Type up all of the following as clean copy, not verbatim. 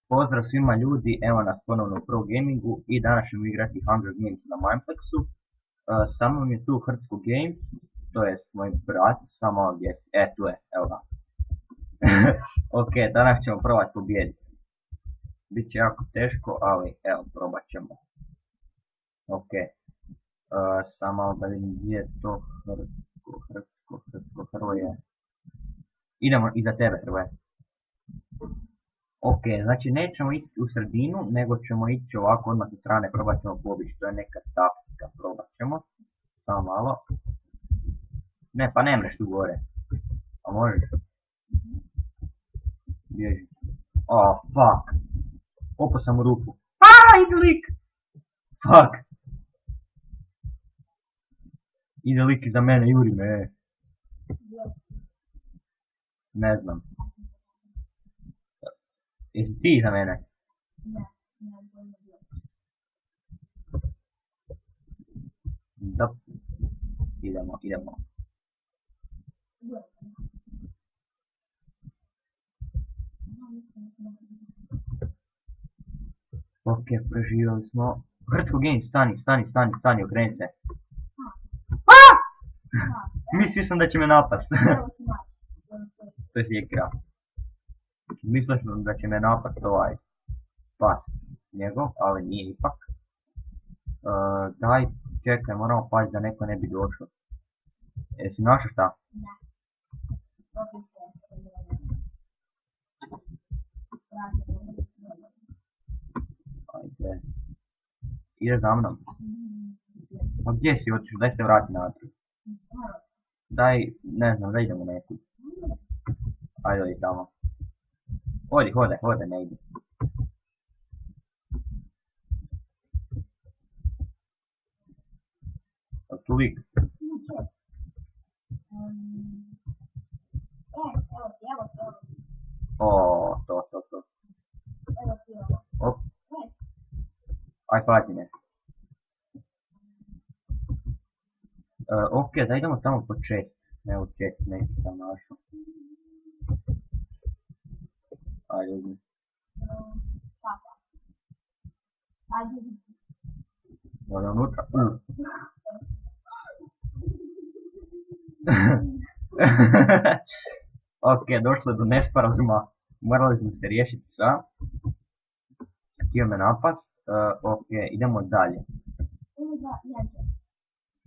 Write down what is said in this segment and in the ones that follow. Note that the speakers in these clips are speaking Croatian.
Pozdrav svima ljudi, evo nas ponovno u Pro Gamingu i danas ćemo igrati HungerGames na Mindplexu. Sa mnom je tu HRvatski, to jest moj brat, samo gdje si, tu je, evo ga. Ok, danas ćemo probati pobijediti. Biće jako teško, ali evo, probat ćemo. Ok, samo da vidim gdje je to Hrvoje. Idemo iza tebe, Hrvoje. Ok, znači nećemo ići u sredinu, nego ćemo ići ovako odmah sa strane, probat ćemo pobjeći, to je neka taktika, probat ćemo. Samo malo. Ne, pa ne mreš tu gore. A možeš? Bježi. Oh, fuck. Opao sam u rupu. Ide lik! Fuck. Ide lik iza mene, juri me. Ne znam. Jesi ti iza mene? Ne. Da. Idemo. Ok, preživjeli smo. HRvatski, stani, okreni se. Mislio sam da će me napast. To je sjekira. Mislio sam da će me napast ovaj pas njegov, ali nije ipak. Daj, čekaj, moramo paziti da neko ne bi došao. Jesi našao šta? Ne. Ajde. Ide za mnom. Pa gdje si otišao? Daj se vrati natrag. Daj, ne znam, da idemo nekud. Ajde, odi tamo. Hode, ne ide. Tu lik. O, to. Op. Aj, pazi me. Ok, da idemo tamo po čest. Ne u čest, neki sam našao. Ajde, uzmi. Ovdje unutra. Ok, došlo je do nesporazuma. Morali smo se riješiti sa. Htio me napast. Ok, idemo dalje.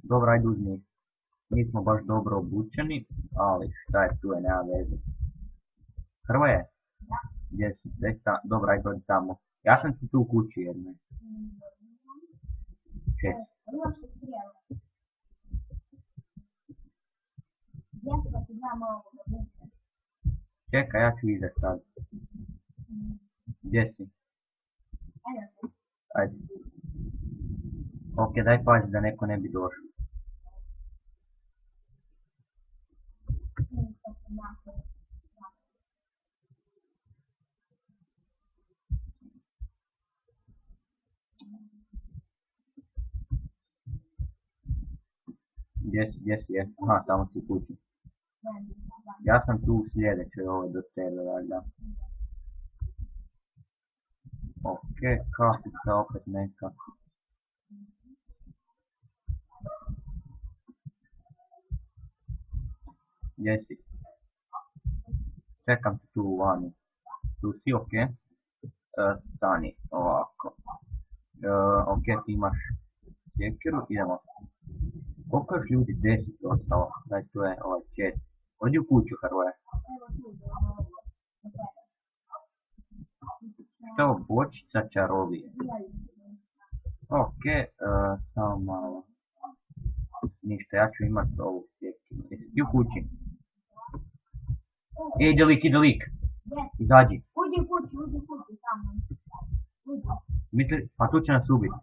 Dobro, ajde uzmi. Nismo baš dobro obučeni, ali šta je tu je, nema veze. Hrvoje? Gdje si? Dobro, ajde dođi tamo. Ja sam ti tu u kući jednoj. Čest. Čekaj, ja ću izaći sad. Gdje si? Ajde. Ok, daj pazi da neko ne bi došao. Gdje si je? Aha, tamo si u kući. Ja sam tu u sljedećoj, ovo je do tebe, valjda. Ok, kapica opet neka. Gdje si? Čekam te tu vani. Tu si, ok. Stani, ovako. Ok, ti imaš sjekiru, idemo. Koliko još ljudi? 10 ostalo. Daj, tu je ovaj čest. Odi u kuću, Hrvoje. Što je ovo bočica čarovije? Ok, samo malo. Ništa, ja ću imati ovu sjekiru. Jesi ti u kući? Ide lik. Izađi. Uđi u kući, tamo. Misli, pa tu će nas ubiti.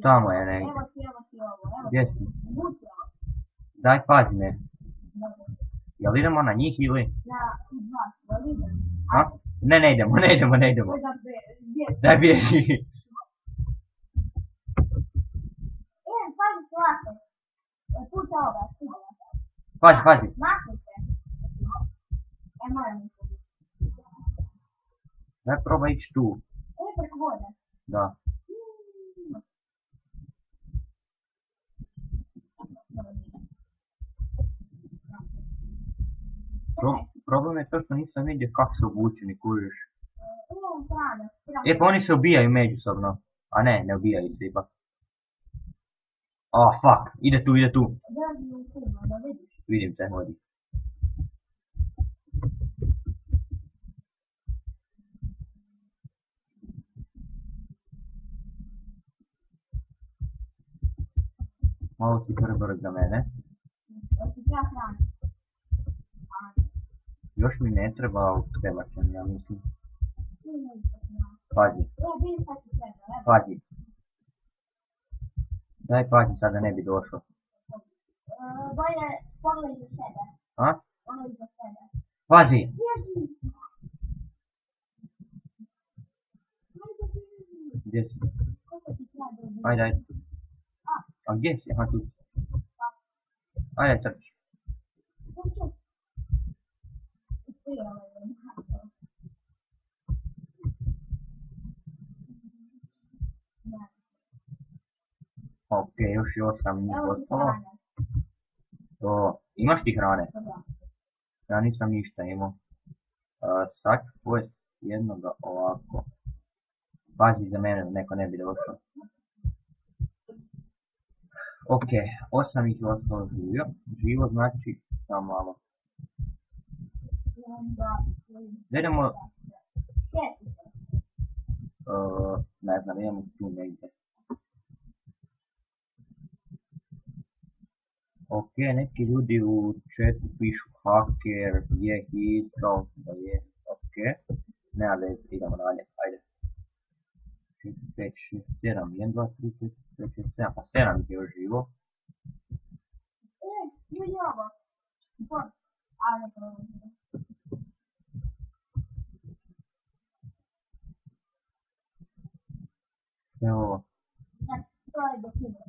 Tamo je negdje. Gdje si? Daj pazi me. Jel idemo na njih ili? Ha? Ne idemo. Daj bježi. Pazi. Daj probaj ići tu. Da. Problem je to što nisam vidio kako se obući ni kužiš. Pa oni se ubijaju međusobno. A ne ubijaju se ipak. Fuck, ide tu. Vidim te, hodi. Malo si prebrz za mene. Još mi ne treba skremačan, ja mislim. Pazi. Daj pazi, sada ne bi došao. Bolje pogledaj za sebe. A? Ono iza sebe. Pazi! Gdje si? Ajde. A gdje si? Aha, tu. Ajde, trči. Ok, još je 8 njih ostalo. Imaš ti hrane? Ja nisam ništa imao. Sad ću pojesti jednoga ovako. Pazi za mene, neko ne bi došao. Ok, 8 ih je ostalo živo, znači samo malo. Idemo... Ne znam, idemo tu negdje. Ok, neki ljudi u chatu pišu hacker, je hit, kao da je, ok. Ne, ali idemo dalje, ajde. 5, 6, 7, 1, 2, 3, 4, 5, 6, 7, pa 7 ih je još živo. Vidi ovo. Ajde, probam. Što je ovo? To je dokinuo.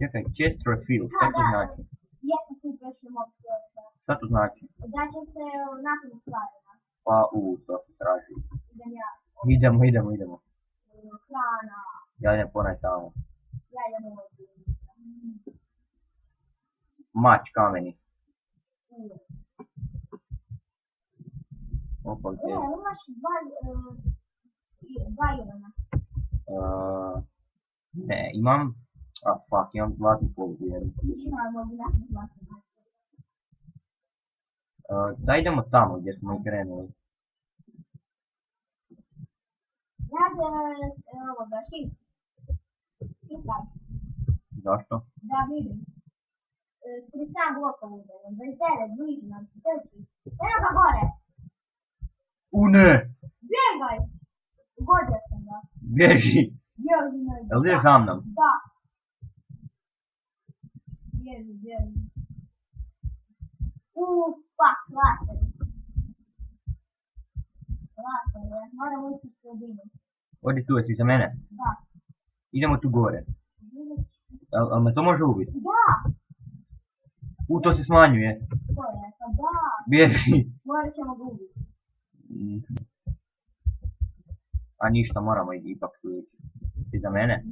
Čekaj, Chesterfield, šta to znači? Jesam tu prešli mogu sve. Šta to znači? Da će se nakon stvarima. Pa, to se traži. Idem ja. Idemo. Hrana. Ja idem ponaj tamo. Ja idem ovdje. Mač kameni. Opa, gdje? Imaš dva Ivana. Ne, imam... fuck, imam zlatni polugjer. Da idemo tamo gdje smo i krenuli. Ovoga, šitaj. Zašto? Da vidim. 37 blokova udajem, 29, bližno, 4. Evo ga gore! Ne! Bjegaj! Ugodio sam ga. Bježi! Jel ideš za mnom? Da. Bježi. Fuck, laser, moram ući u sredinu. Odi tu, jesi za mene? Da. Idemo tu gore. Al me to može ubiti? Da! To se smanjuje. To je, pa da. Bježi. Morat ćemo ga ubiti. A ništa, moramo ipak tu ići. Ti za mene?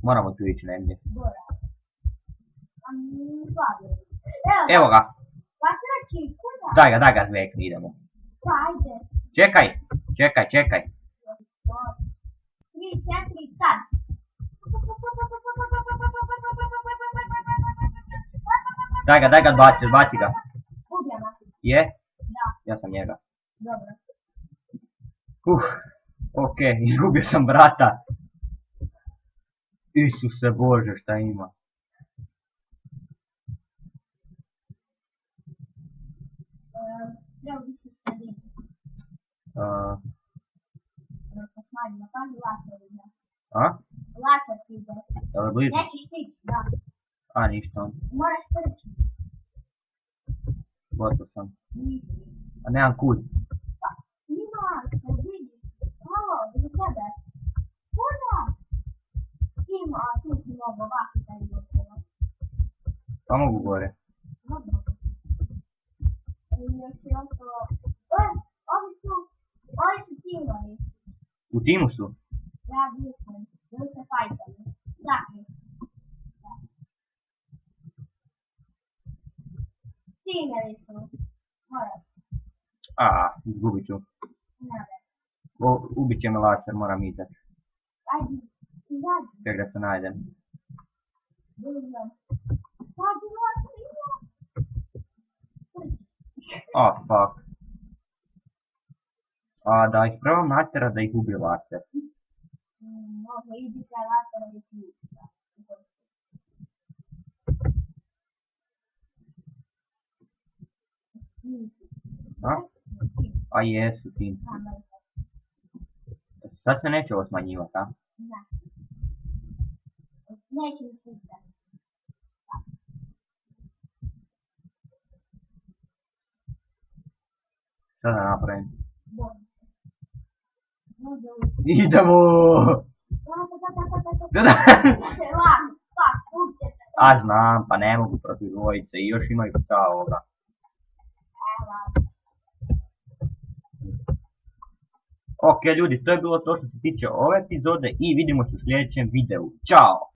Moramo tu ići negdje. Gore. Slavio. Evo ga. Pa sreći, kuda? Daj ga zvekni, idemo. Ajde. Čekaj. 3, 4, sad. Daj ga, baci ga. Ubijena. Je? Da. Ja sam njega. Dobro. Ok, izgubio sam brata. Isuse Bože, šta ima? Treba biti u sredini. Se smanjimo, pazi laser ide. A? Laser ti ide. Jel je blizu? Nećeš stići, da. A, ništa. Moraš trčiti. Gotov sam. Nisi. A nemam kud. Pa, ima, se vidi. Ovo, za sebe. Kuda? ima, a tu si mogu ovako taj gotovo. Pa mogu gore. Dobro. I još je ostalo... Ovi su timovi. U timu su? Ja mislim, ili se fajtali. Dakle. Timevi su. Moram. Izgubit ću. Ne. Ubit će me laser, moram izaći. Ajde, izađi. Ček da se najdem. Dobro. Sad je laser, Fuck. Da ih probam natjerat da ih ubije laser. Može, idi ka laser i ključka. Jesu tim. Sad se neće ovo smanjivati, a? Da. Neće mi slučati. Šta da napravim? Može. Idemo! Znam, pa ne mogu protiv dvojice i još imaju psa ovoga. Ok ljudi, to je bilo to što se tiče ove epizode i vidimo se u sljedećem videu. Ćao!